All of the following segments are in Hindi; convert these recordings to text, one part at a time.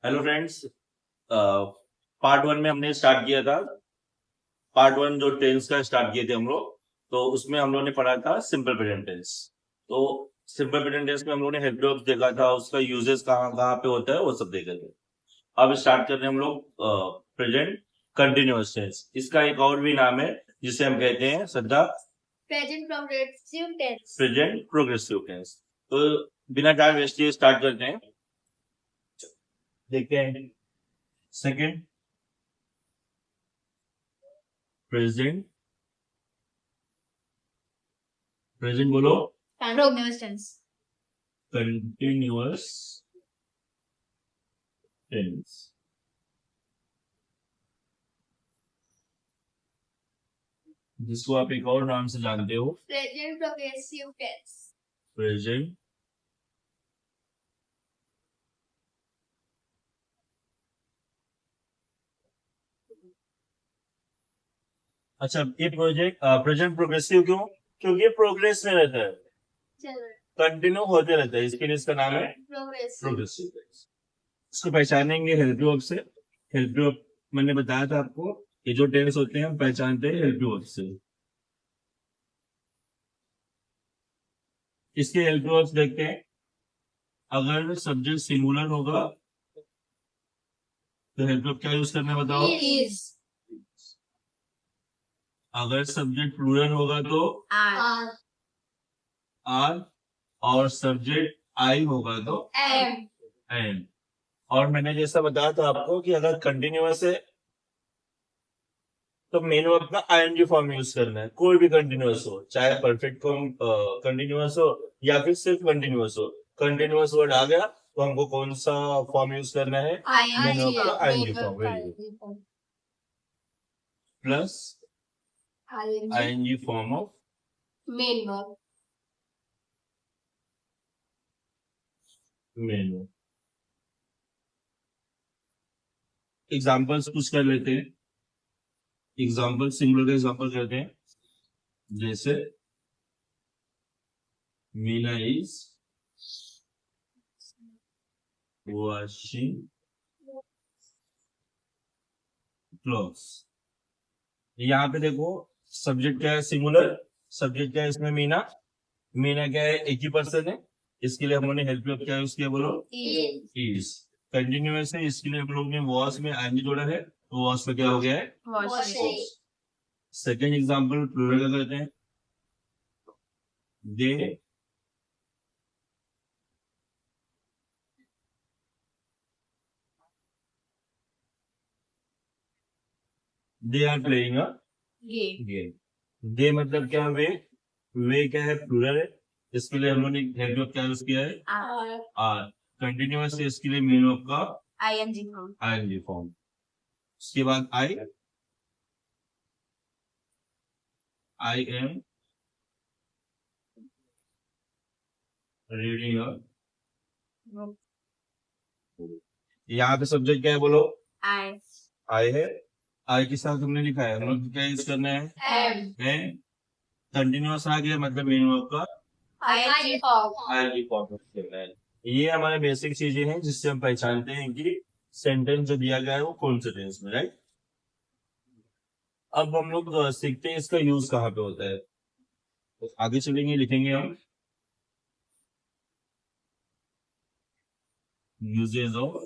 Hello friends. पार्ट वन में हमने स्टार्ट किया था। पार्ट वन जो टेंस का स्टार्ट किए थे हम लोग, तो उसमें हम लोग ने पढ़ा था सिंपल प्रेजेंट टेंस। तो सिंपल प्रेजेंट टेंस में हम लोग ने हेल्प वर्ब देखा था, उसका यूजेस कहाँ कहाँ पे होता है वो सब देखे थे। अब स्टार्ट कर रहे हैं हम लोग प्रेजेंट कंटिन्यूअस टेंस। इसका एक और भी नाम है जिसे हम कहते हैं श्रद्धा present progressive tense. Present progressive tense. तो बिना टाइम वेस्ट किए स्टार्ट करते हैं। देखते हैं सेकंड प्रेजेंट प्रेजेंट बोलो कंटिन्यूअस टेंस। Continuous tense. जिसको आप एक और नाम से जानते हो प्रेजेंट प्रोग्रेसिव टेंस। प्रेजेंट अच्छा, ये प्रेजेंट प्रोग्रेसिव क्यों? क्योंकि ये प्रोग्रेस में रहता है, कंटिन्यू होते रहता है, इसके लिए इसका नाम है प्रोग्रेसिव टेंस। इसको पहचानेंगे हेल्प वर्ब से। हेल्प वर्ब मैंने बताया था आपको, ये जो टेंस होते हैं हम पहचानते हैं हेल्प वर्ब से। इसके हेल्प वर्ब्स देखते हैं। अगर सब्जेक्ट सिंगुलर होगा तो हेल्प वर्ब क्या यूज करना है बताओ? इज। अगर सब्जेक्ट प्लूरल होगा तो आर। आर, और सब्जेक्ट आई होगा तो एम। एम। और मैंने जैसा बताया था आपको कि अगर कंटिन्यूअस है तो मेन वर्ब का आईएनजी फॉर्म यूज करना है। कोई भी कंटिन्यूअस हो, चाहे परफेक्ट फॉर्म कंटिन्यूअस हो या फिर सिर्फ कंटिन्यूअस हो, कंटिन्यूअस वर्ड आ गया तो हमको कौन सा फॉर्म यूज करना है? मेन वर्ब का ING form plus ING form of main verb. Main verb. Examples कुछ कर लेते हैं। एग्जाम्पल सिंगुलर का एग्जाम्पल करते हैं। जैसे मीना इज वॉशिंग क्लॉथ्स। यहाँ पे देखो सब्जेक्ट क्या है? सिंगुलर। सब्जेक्ट क्या है इसमें? मीना। मीना क्या है? एक ही पर्सन है, इसके लिए हम लोगने हेल्प वर्ब क्या यूज किया बोलो? इज। कंटिन्यूअस है, इसके लिए हम लोग ने वॉश में आईएनजी जोड़ा है, तो वॉश में क्या हो गया है? वॉशिंग। सेकेंड एग्जाम्पल प्लूरल का करते हैं। They they are playing a game. They मतलब क्या? वे क्या है? प्लूरल है, इसके लिए हम लोगों ने हेल्प वर्ब क्या यूज किया है? आर। कंटिन्यूअस है, इसके लिए मेन वर्ब का आईएनजी फॉर्म। उसके बाद आई एम रीडिंग अ। यहाँ पे सब्जेक्ट क्या है बोलो? आई है। आई के साथ हमने लिखा है, हम लोग क्या यूज करना है? एम। कंटिन्यूअस आ गया मतलब मेन वर्ब का आईएनजी फॉर्म यूज करना है। ये हमारे बेसिक चीजें हैं जिससे हम पहचानते हैं कि सेंटेंस जो दिया गया है वो कौन से टेंस में, राइट। अब हम लोग सीखते हैं इसका यूज कहाँ पे होता है। तो आगे चलेंगे, लिखेंगे हम यूजेज ऑफ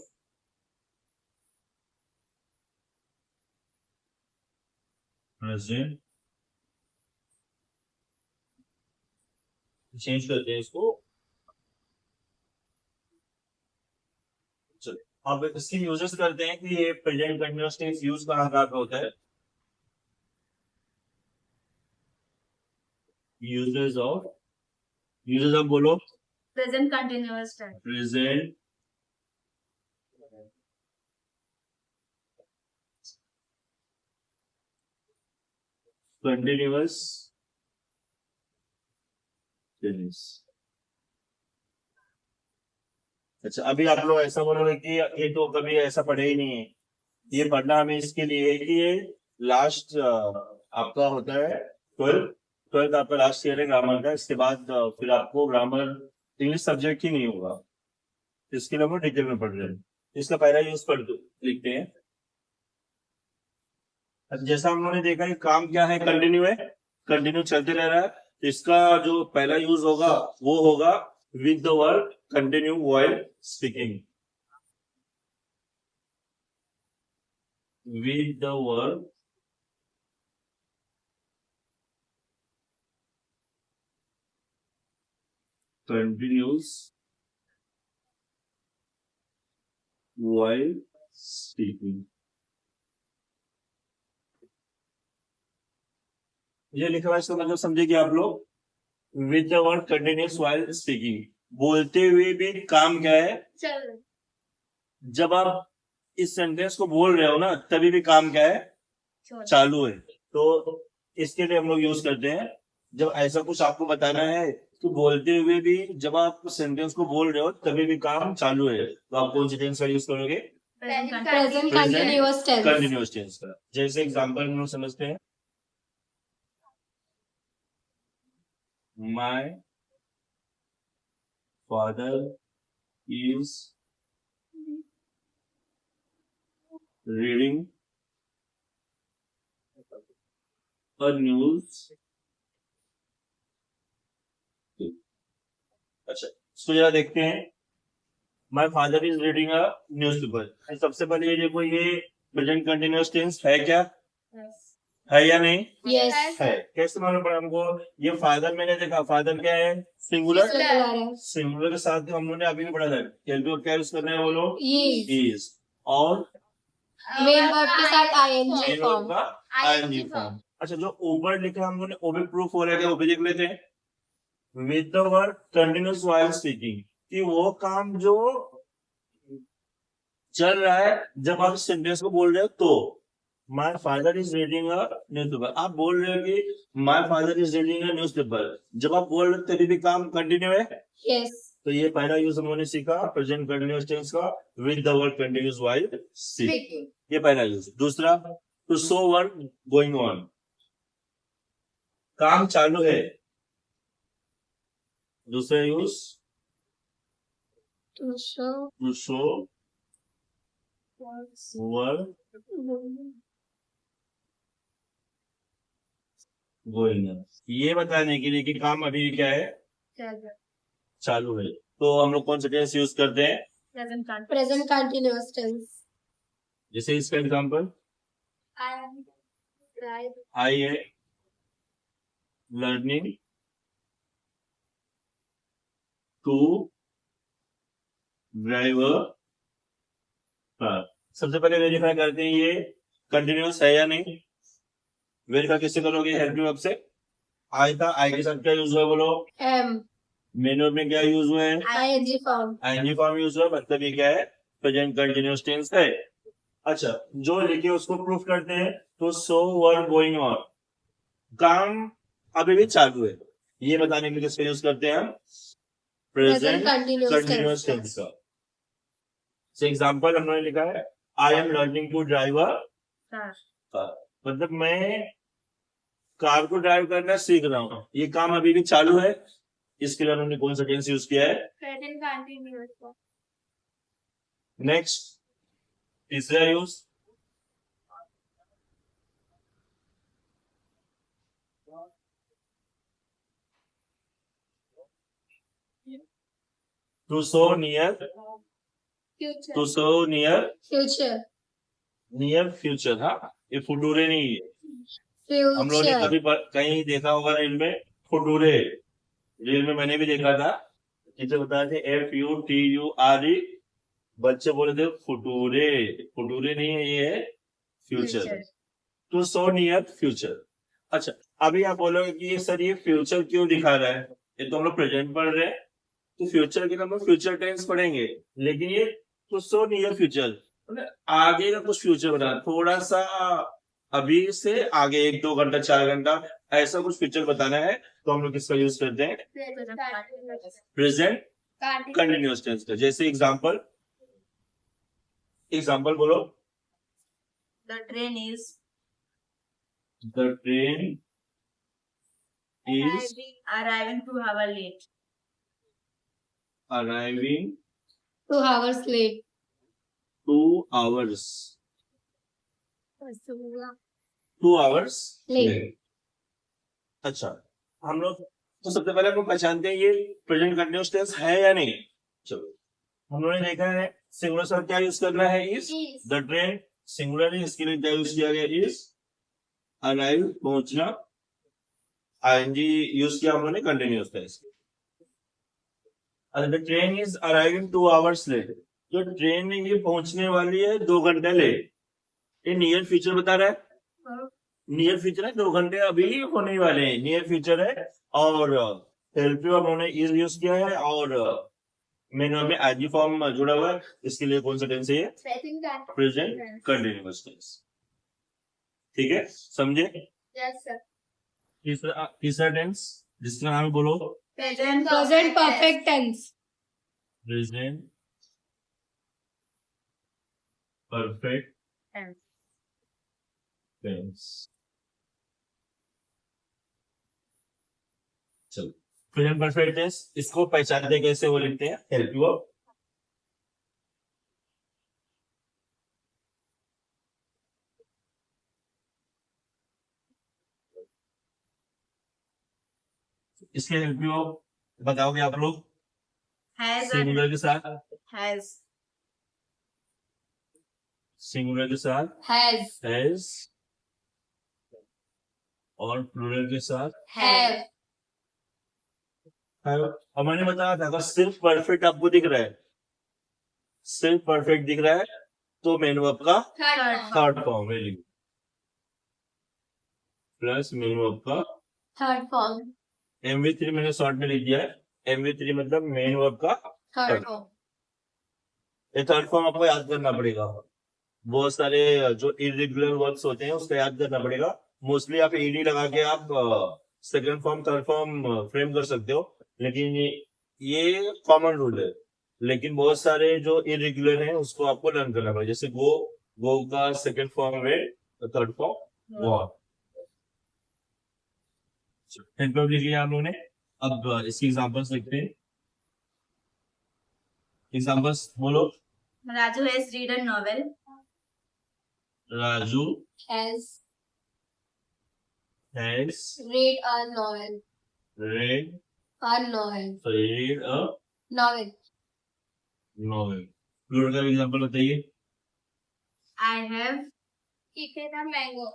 प्रेजेंट। चेंज करते हैं इसको। चलो, अब इसके यूजेस करते हैं कि ये प्रेजेंट कंटिन्यूअस टेंस यूज कहाँ कहाँ पे होता है। यूजेस ऑफ बोलो। Present continuous tense. Present continuous tense. अच्छा, अभी आप लोग ऐसा बोलोगे कि ये तो कभी ऐसा पढ़े ही नहीं है। ये पढ़ना हमें इसके लिए है कि ये लास्ट आपका होता है ट्वेल्थ। ट्वेल्थ आपका लास्ट ईयर है ग्रामर का। इसके बाद फिर आपको ग्रामर इंग्लिश सब्जेक्ट ही नहीं होगा, इसके लिए हम डिटेल में पढ़ रहे हैं। इसका पहला यूज पढ़ दो, लिखते हैं। जैसा हम लोगों ने देखा कि काम क्या है, कंटिन्यू है, कंटिन्यू चलते रह रहा है। तो इसका जो पहला यूज होगा वो होगा with the word continue while speaking. With the word continues while speaking। ये लिखा हुआ इसका मतलब समझे कि आप लोग with the word continuous while speaking, बोलते हुए भी काम क्या है, चल जब आप इस सेंटेंस को बोल रहे हो ना तभी भी काम क्या है, चालू है। तो इसके लिए हम लोग यूज करते हैं जब ऐसा कुछ आपको बताना है तो बोलते हुए भी जब आप सेंटेंस को बोल रहे हो तभी भी काम चालू है, तो आप कौन सी टेंस का यूज करोगे, present continuous tense. Continuous tense का। जैसे एग्जांपल हम लोग समझते हैं, my father is reading a news. अच्छा, इसको जरा देखते हैं। My father is reading a newspaper. सबसे पहले ये देखो, ये प्रेजेंट कंटिन्यूअस टेंस है क्या, है या नहीं, यस है। कैसे मालूम पड़ा हमको, ये फादर मैंने देखा, फादर क्या है, सिंगुलर, सिंगुलर के साथ हम लोगों ने अभी भी पढ़ा था क्या यूज कर रहे हैं वो लोग, इज, और मेन वर्ब के साथ आईएनजी मेन फॉर्म। वर्ब का आईएनजी फॉर्म। अच्छा, जो ऊपर लिखा है हम लोगों ने वो भी प्रूफ हो रहा है क्या, वो भी देख लेते हैं। With the word continuous while speaking, कि वो काम जो चल रहा है जब आप सेंटेंस को बोल रहे हो। तो my father is reading a newspaper, आप बोल रहे हो कि my father is reading a newspaper, जब आप बोल रहे हो तभी भी काम कंटिन्यू है। यस तो ये पहला यूज हम लोगों ने सीखा प्रेजेंट कंटिन्यूअस टेंस का, with the word continuous while speaking, ये पहला यूज। दूसरा, to show work going on, काम चालू है। दूसरा use, to show to show work going on, ये बताने के लिए कि काम अभी भी क्या है, चालू है। तो हम लोग कौन सा टेंस यूज करते हैं, प्रेजेंट कंटिन्यूअस टेंस। जैसे इसका एग्जांपल, आई है learning to drive a car. सबसे पहले वेरीफाई करते हैं ये कंटिन्यूअस है या नहीं। वेरीफाई कैसे करोगे, हेल्प यू से। आई था, आई के साथ क्या यूज हुआ बोलो, एम। मेन वर्ब में क्या यूज हुआ है, ING form. ING form use हुआ, मतलब ये क्या है, प्रेजेंट कंटिन्यूअस टेंस है। अच्छा, जो लिखे उसको प्रूफ करते हैं। तो सो वर्क गोइंग ऑन, काम अभी भी चालू है, ये बताने के लिए किसका यूज करते हैं हम, प्रेजेंट कंटिन्यूअस टेंस का। से एग्जांपल हमने लिखा है, I am learning to drive a car, मतलब मैं कार को ड्राइव करना सीख रहा हूँ, ये काम अभी भी चालू है। इसके लिए उन्होंने कौन सा टेंस यूज किया है, प्रेजेंट कंटिन्यूअस। नेक्स्ट, तीसरा use, to show near, to show near, future. Near future. हाँ, ये फुटूरे नहीं है। हम लोगों ने कभी कहीं देखा होगा रील में, फुटूरे, रील में मैंने भी देखा था, जिसे बताया थे FUTURE, बच्चे बोले थे फुटूरे, फुटूरे नहीं है, ये है future. To show near future. अच्छा, अभी आप बोलोगे कि ये सर ये फ्यूचर क्यों दिखा रहा है, ये तो हम लोग प्रेजेंट पढ़ रहे हैं, तो फ्यूचर के लिए हम लोग फ्यूचर टेंस पढ़ेंगे, लेकिन ये टू सो नियर फ्यूचर आगे का कुछ फ्यूचर बना, थोड़ा सा अभी से आगे 1-2 घंटा 4 घंटा ऐसा कुछ फ्यूचर बताना है, तो हम लोग किसका यूज करते हैं, प्रेजेंट कंटिन्यूअस टेंस का। जैसे एग्जांपल, एग्जांपल बोलो, The train is the train is arriving 2 hours late. Arriving 2 hours late. 2 hours 2 hours Late. अच्छा, हम लोग तो सबसे पहले हम लोग पहचानते हैं ये प्रेजेंट कंटिन्यूअस टेंस है या नहीं। चलो, हम लोगों ने देखा है सिंगुलर शब्द क्या यूज करना है, is. Is. The train singular है, इसके लिए क्या यूज किया गया, इज। अराइव पहुंचना, आईएनजी यूज किया हम लोगों ने continuous tense. The train is arriving 2 hours late, जो ट्रेन है ये पहुंचने वाली है 2 घंटे लेट। ये नियर फ्यूचर बता रहा है, नियर फ्यूचर है, 2 घंटे अभी होने वाले हैं, नियर फ्यूचर है। और हेल्प यू उन्होंने इज यूज किया है, और मेन में आईजी फॉर्म जुड़ा हुआ है, इसके लिए कौन सा टेंस है ये, प्रेजेंट कंटिन्यूअस टेंस। ठीक है, समझे। Yes, sir. तीसरा टेंस जिसका नाम है बोलो, Present perfect tense. Present perfect tense. Tense. चलो, प्रेजेंट परफेक्ट टेंस इसको पहचानते कैसे, वो लिखते हैं, हेल्प यू आउट। इसके हेल्प यू आउट बताओगे आप लोग Has. सिंगुलर के साथ, Has. सिंगुलर के साथ Has. हैज, और प्लूरल के साथ Have. हैव। अब मैंने बताया था अगर सिर्फ परफेक्ट आपको दिख रहा है, सिर्फ परफेक्ट दिख रहा है, तो मेन वर्ब का Third. थर्ड फॉर्म है, प्लस मेन वर्ब का Third form. MV3 मैंने शॉर्ट में लिख दिया है। MV3 मतलब मेन वर्ब का Third form. ये थर्ड फॉर्म आपको याद करना पड़ेगा। बहुत सारे जो इरेगुलर वर्ड्स होते हैं उसका याद करना पड़ेगा। मोस्टली आप ईडी लगा के आप second form third form frame कर सकते हो, लेकिन ये कॉमन रूल है। लेकिन बहुत सारे जो इरेगुलर हैं उसको आपको लर्न करना पड़ेगा। जैसे गो का सेकंड फॉर्म है, थर्ड फॉर्म वॉर। लिख लिया आप लोगों ने। अब इसकी एग्जांपल्स लिखते हैं। एग्जांपल्स बोलो। Raju has read a novel. Raju Has has read a novel. read A novel. a Novel. novel। Plural का एग्जांपल बताइए। I have Eaten a mango.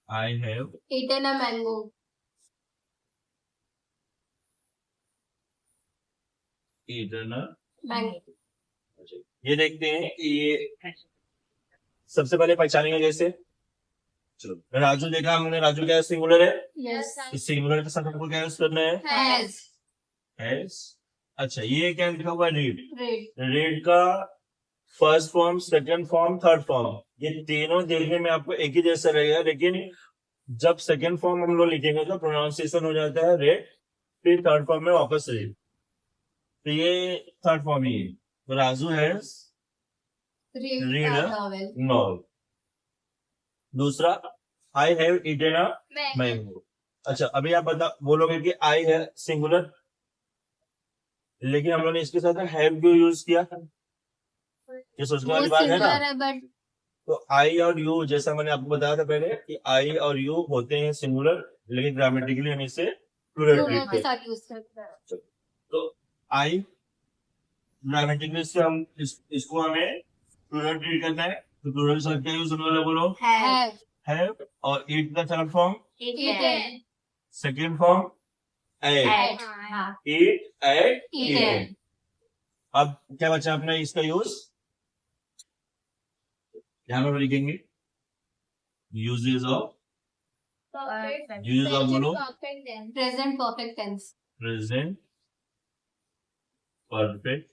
I have Eaten a mango. eaten a। Mango. ये देखते हैं कि ये सबसे पहले पहचानेंगे कैसे। चलो, राजू देखा हमने, राजू क्या सिंगुलर है, Yes. इस सिंगुलर के साथ हमको क्या यूज करना है, Has. हैज। अच्छा, ये क्या लिखा हुआ है, रीड। Read. रीड का first form, second form, third form, ये तीनों देखने में आपको एक ही जैसा रहेगा, लेकिन जब सेकंड फॉर्म हम लोग लिखेंगे तो प्रोनाउंसिएशन हो जाता है रेड, फिर थर्ड फॉर्म में वापस रीड। तो ये थर्ड फॉर्म ही है। तो Raju has Read Read a a novel. Novel. दूसरा, I have eaten a Mango. Mango. अच्छा, अभी आप बोलोगे कि आई है सिंगुलर, लेकिन हम लोगों ने इसके साथ हैव क्यों यूज किया, ये सोचने वाली बात है ना। Singular है but तो आई और यू, जैसा मैंने आपको बताया था पहले कि आई और यू होते हैं सिंगुलर, लेकिन ग्रामेटिकली हम इसे प्लूरल plural ट्रीट के करते साथ यूज करते हैं. हैं। तो आई ग्रामेटिकली से हम इसको हमें प्लूरल ट्रीट करना है, तो प्लूरल शब्द क्या यूज होने वाला बोलो, have हैव। और ईट का third form, Eaten. Second form ate, At. Eat ate Eaten. Eaten. अब क्या बचा अपना इसका यूज, यहाँ पर लिखेंगे uses of, Perfect. Use of बोलो, Present perfect tense. Present perfect,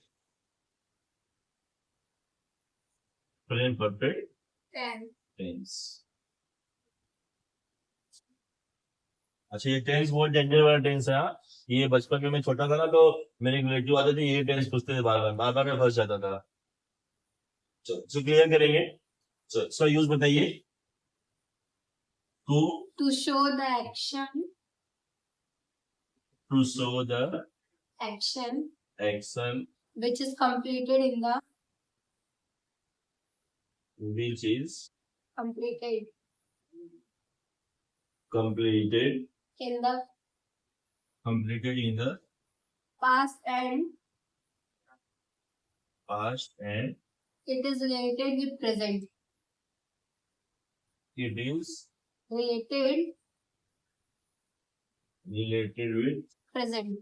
present perfect tense. अच्छा, ये टेंस बहुत डेंजर वाला टेंस है। हाँ? ये बचपन में मैं छोटा था ना, तो मेरे रिलेटिव आते थे, ये टेंस पूछते थे, बार बार मैं फंस जाता था। चलो क्लियर करेंगे। इसका यूज बताइए। To show the action to show the action action which is completed in the which is completed completed in the in the past and past and it is related with present. it is Related related with present.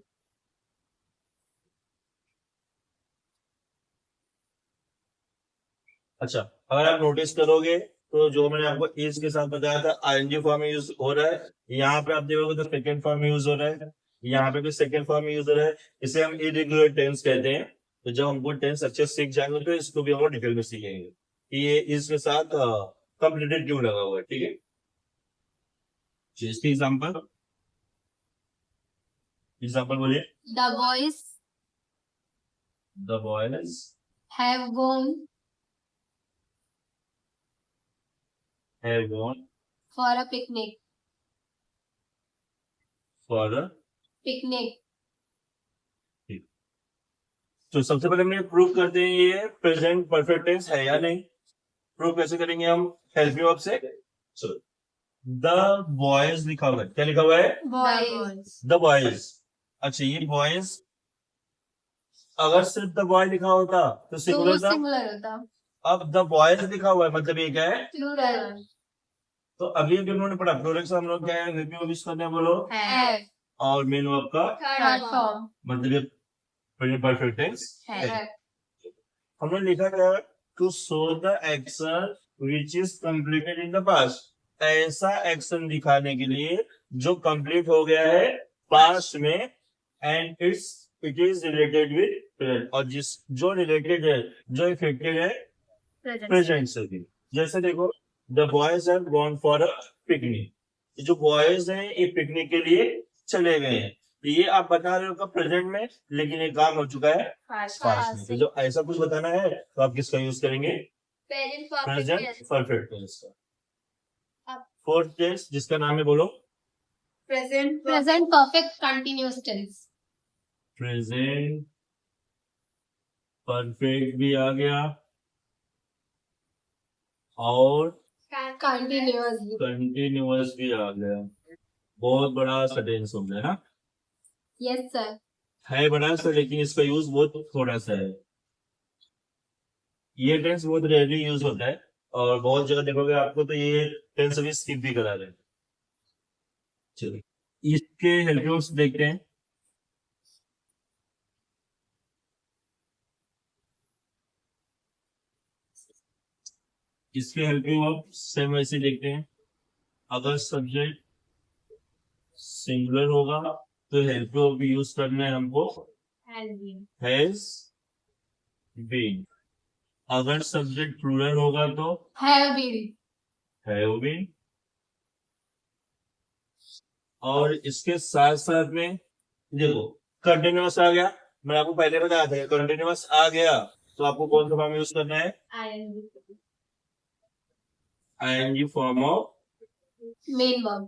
अच्छा अगर आप नोटिस करोगे तो जो मैंने आपको इज के साथ बताया था आईएनजी फॉर्म में यूज हो रहा है, यहाँ पे आप देखोगे तो सेकंड फॉर्म में यूज हो रहा है, यहाँ पे भी सेकंड फॉर्म में यूज हो रहा है। इसे हम इरेगुलर टेंस कहते हैं। तो जब हमको टेंस अच्छे से सीख जाएंगे तो इसको भी हम डिटेल में सीखेंगे कि ये इसके साथ कंप्लीटेड क्यों लगा हुआ है। ठीक है, इसके एग्जाम्पल बोलिए। The boys the boys have gone have gone for a picnic. For a Picnic. तो सबसे पहले हम प्रूव करते हैं ये प्रेजेंट परफेक्ट टेंस है या नहीं। प्रूव कैसे करेंगे हम, हेल्प यू आपसे। द बॉयज लिखा हुआ है, क्या लिखा हुआ है? Boys. The boys. अच्छा ये बॉयज अगर सिर्फ द बॉय लिखा होता तो तो सिंगुलर था। सिंगुलर होता. अब द बॉयज लिखा हुआ है मतलब ये क्या है? Plural. तो अभी अभी उन्होंने पढ़ा प्रोडक्ट से हम लोग क्या है हेल्प यू ऑफिस करने हैं, बोलो। Have. और मेन आपका Third form. मतलब ये प्रेजेंट परफेक्ट टेंस है। Have. हमने लिखा क्या, to show the action which is completed in the past. ऐसा एक्शन दिखाने के लिए जो कंप्लीट हो गया है पास्ट में, and it is related with present, और जिस जो रिलेटेड है जो इफेक्टेड है प्रेजेंट से भी। जैसे देखो the boys have gone for a picnic. जो बॉयज हैं ये पिकनिक के लिए चले गए हैं। तो ये आप बता रहे हो का प्रेजेंट में, लेकिन ये काम हो चुका है पास्ट में। तो जो ऐसा कुछ बताना है तो आप किसका यूज करेंगे? प्रेजेंट परफेक्ट टेंस का। फोर्थ टेंस जिसका नाम है बोलो। Present. Present perfect continuous tense. Present perfect भी आ गया और Continuously. कंटिन्यूअस भी आ गया। बहुत बड़ा सा टेंस हो गया ना, Yes, sir. है बड़ा सा, लेकिन इसका यूज बहुत थोड़ा सा है। ये टेंस बहुत रेयरली यूज होता है और बहुत जगह देखोगे आपको तो ये टेंस अभी स्किप भी करा रहे हैं। चलिए इसके हेल्प देखते हैं। इसके हेल्प आप सेम वैसे देखते हैं। अगर सब्जेक्ट सिंगुलर होगा तो हेल्प भी यूज करना है हमको, हैज बीन। अगर सब्जेक्ट प्लूरल होगा तो Have been. Have been. और इसके साथ साथ में देखो कंटिन्यूअस आ गया, मैं आपको पहले बताया था कंटिन्यूअस आ गया तो आपको कौन सा फॉर्म यूज करना है? ING form of Main verb.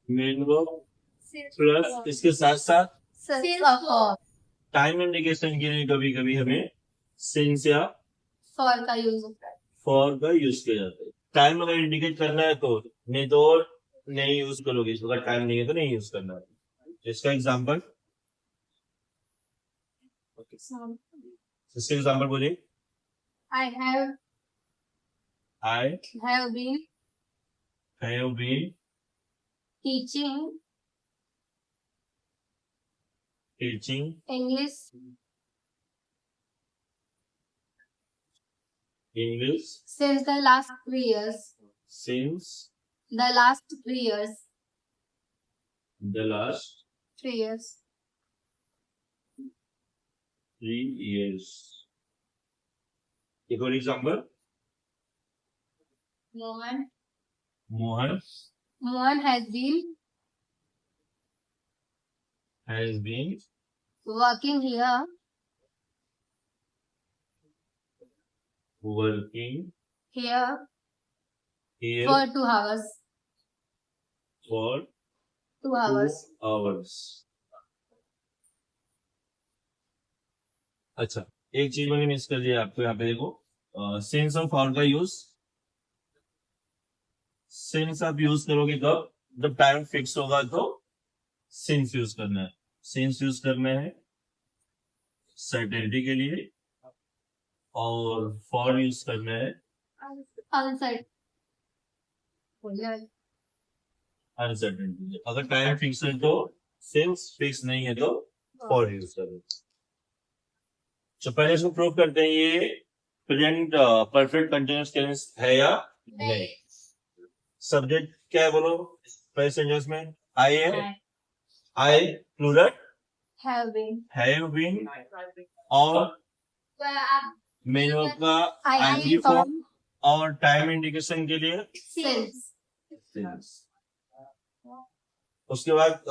Main verb plus इसके साथ साथ Since or for. Time indication के लिए कभी कभी हमें सिंस या For का यूज होता है. फॉर का यूज किया जाता है। टाइम अगर इंडिकेट करना है तो, नहीं तो नहीं यूज करोगे। अगर टाइम नहीं है तो नहीं यूज करना है। इसका एग्जाम्पल, इसके एग्जाम्पल बोलिए। I have I been have been teaching teaching English English since the last 3 years. Since The last 3 years. The last 3 years. 3 years। एक और example, Mohan Mohan has been has been working here working here here for 2 hours. For 2 hours. Hours. अच्छा एक चीज मैंने मिस कर दिया आपको, यहाँ पे देखो, सिंस और फॉर का यूज। सिंस आप यूज करोगे कब, जब टाइम फिक्स होगा तो सिंस यूज करना है। सिंस यूज करना है सर्टेनिटी के लिए, और फॉर यूज करना है Uncertain. अनसर्टेनिटी। अगर टाइम फिक्स है तो सिंस, फिक्स नहीं है तो फॉर यूज करो। तो पहले इसको प्रूव करते हैं, ये प्रेजेंट परफेक्ट कंटिन्यूअस टेंस है या नहीं। सब्जेक्ट क्या है बोलो, प्रेजेंट सेंटेंस में आई है, I plural Have been. Have been, और मेन वर्ब का आईएनजी ing फॉर्म, form. और टाइम इंडिकेशन के लिए Since. since। उसके बाद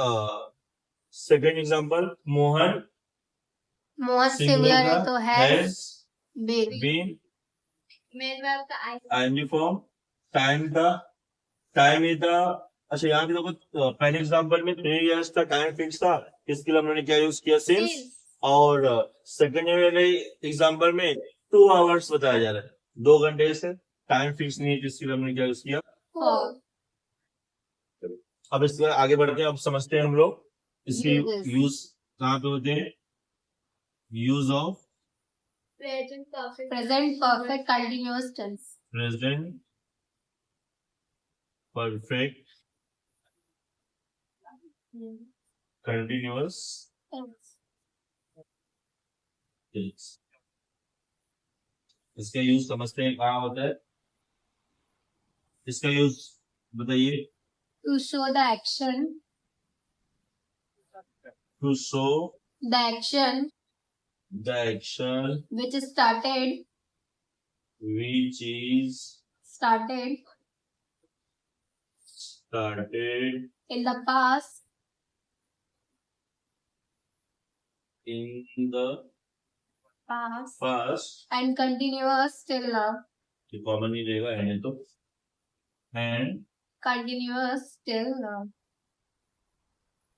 second example, Mohan More similar है तो has has been. Been, main verb का आईएनजी फॉर्म, टाइम का, टाइम इज द, अच्छा यहाँ पे देखो पहले एग्जांपल में 3 इयर्स का टाइम फिक्स था, इसके लिए हमने क्या यूज किया, सिंस। और सेकंड वाले एग्जांपल में 2 आवर्स बताया जा रहा है, 2 घंटे से टाइम फिक्स नहीं है, जिसके लिए हमने क्या यूज किया, For. अब इसके आगे बढ़ते हैं, अब समझते हैं हम लोग इसकी Uses. यूज कहाँ पे होते हैं। Use of present perfect Present perfect continuous tense. Present perfect continuous Tense. Tense. इसका यूज समझते हैं कहाँ होता है, इसका यूज बताइए। To show the action. To show The action the action which started which is started started in the past in the past, and continuous till now. ये कॉमन नहीं रहेगा है तो, and Continuous till now.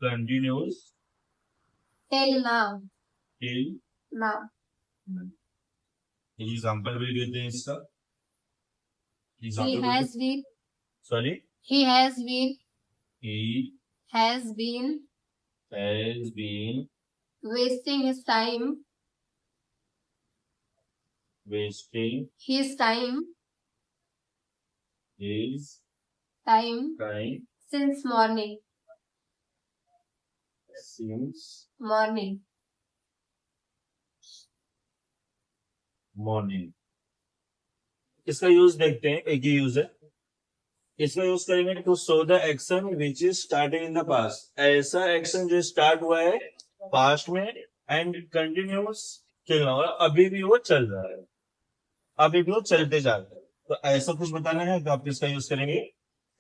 continues Till now. till Now. Example भी देते हैं इसका। He has been. Sorry, He has been. he Has been has been wasting his time. wasting His time. his Time time since morning. since Morning. morning। इसका यूज देखते हैं, एक ही यूज है। इसका यूज करेंगे to show the action which is starting in the past, ऐसा एक्शन जो स्टार्ट हुआ है पास्ट में एंड कंटिन्यूस टिल नाउ, अभी भी वो चल रहा है, अभी भी वो चलते जा रहा है। तो ऐसा कुछ बताना है तो आप किसका यूज करेंगे,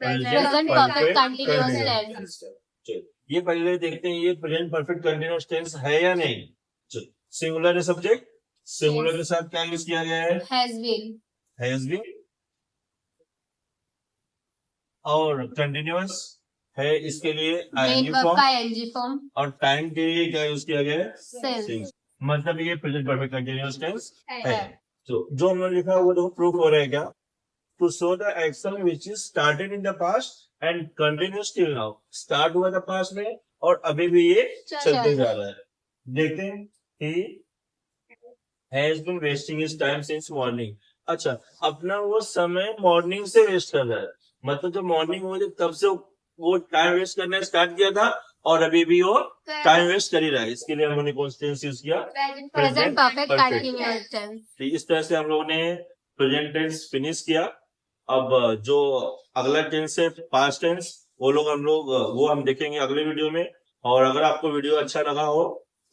Present perfect continuous tense. चलो, ये पहले देखते हैं ये प्रेजेंट परफेक्ट कंटिन्यूअस टेंस है या नहीं। सिंगुलर है सब्जेक्ट, सिंगुलर के साथ क्या यूज किया गया है, Has been. हैज बीन, और कंटिन्यूअस है इसके लिए Main आईएनजी verb फॉर्म, का ing form. और टाइम के लिए क्या यूज किया गया है, Since. since। मतलब ये प्रेजेंट परफेक्ट कंटिन्यूअस टेंस है। है। तो जो हमने लिखा है वो देखो प्रूफ हो रहा है क्या, to show the action which is started in the past and continues till now, start हुआ था पास्ट में और अभी भी ये चलते जा रहा है। देखते हैं, he has been wasting his time since morning। अच्छा, अपना वो समय मॉर्निंग से वेस्ट कर रहा है, मतलब जब मॉर्निंग हुई थी तब से वो टाइम वेस्ट करना स्टार्ट किया था और अभी भी वो टाइम वेस्ट कर ही रहा है। इसके लिए हमने कौन सा टेंस यूज किया, Present perfect perfect। continuous tense. तो इस तरह से हम लोगों ने प्रेजेंट टेंस फिनिश किया। अब जो अगला टेंस है पास्ट टेंस, वो हम देखेंगे अगले वीडियो में। और अगर आपको वीडियो अच्छा लगा हो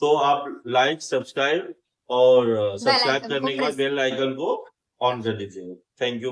तो आप लाइक, सब्सक्राइब और सब्सक्राइब icon को करने के बाद press बेल आइकन को ऑन कर दीजिएगा। Thank you.